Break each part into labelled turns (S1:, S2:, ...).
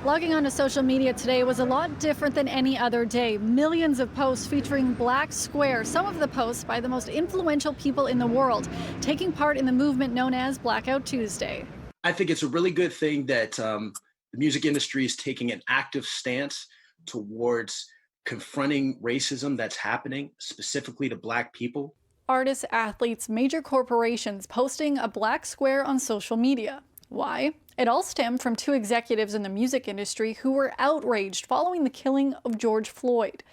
S1: Logging onto social media today was a lot different than any other day. Millions of posts featuring Black Square, some of the posts by the most influential people in the world, taking part in the movement known as Blackout Tuesday.
S2: I think it's a really good thing that the music industry is taking an active stance towards confronting racism that's happening specifically to Black people.
S1: Artists, athletes, major corporations posting a Black Square on social media. Why? It all stemmed from two executives in the music industry who were outraged following the killing of George Floyd.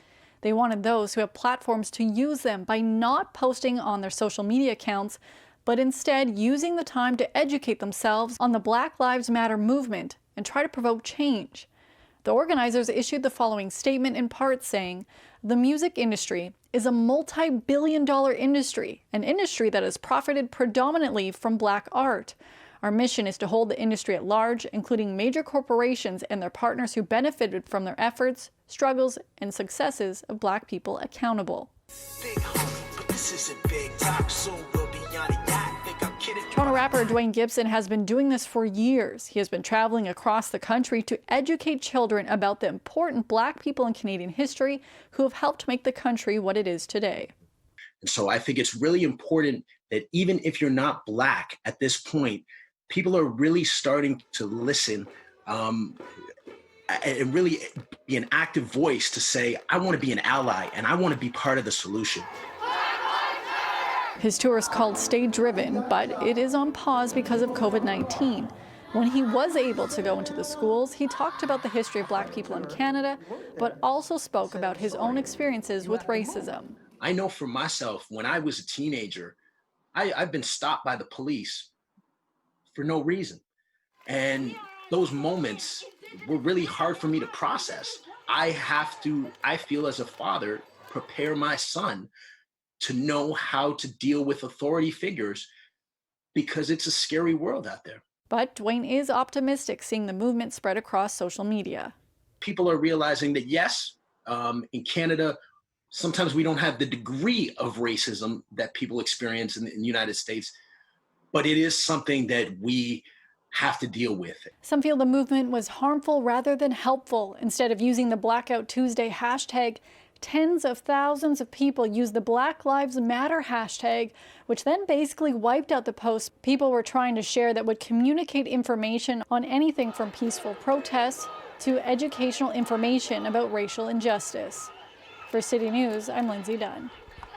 S1: They wanted those who have platforms to use them by not posting on their social media accounts, but instead using the time to educate themselves on the Black Lives Matter movement and try to provoke change. The organizers issued the following statement, in part saying, "The music industry is a multi-billion-dollar industry, an industry that has profited predominantly from Black art. Our mission is to hold the industry at large, including major corporations and their partners who benefited from their efforts, struggles, and successes of Black people accountable."
S3: Big homie, but this isn't big talk, so we'll be on it. I think I'm kidding.
S1: Toronto rapper Dwayne Gibson has been doing this for years. He has been traveling across the country to educate children about the important Black people in Canadian history who have helped make the country what it is today.
S2: And so I think it's really important that even if you're not Black at this point, people are really starting to listen and really be an active voice to say, I want to be an ally and I want to be part of the solution.
S1: His tour is called Stay Driven, but it is on pause because of COVID-19. When he was able to go into the schools, he talked about the history of Black people in Canada, but also spoke about his own experiences with racism.
S2: I know for myself, when I was a teenager, I've been stopped by the police for no reason. And those moments were really hard for me to process. I feel as a father, prepare my son to know how to deal with authority figures because it's a scary world out there.
S1: But Dwayne is optimistic, seeing the movement spread across social media.
S2: People are realizing that yes, in Canada, sometimes we don't have the degree of racism that people experience in the United States, but it is something that we have to deal with.
S1: Some feel the movement was harmful rather than helpful. Instead of using the Blackout Tuesday hashtag, tens of thousands of people used the Black Lives Matter hashtag, which then basically wiped out the posts people were trying to share that would communicate information on anything from peaceful protests to educational information about racial injustice. For City News, I'm Lindsay Dunn.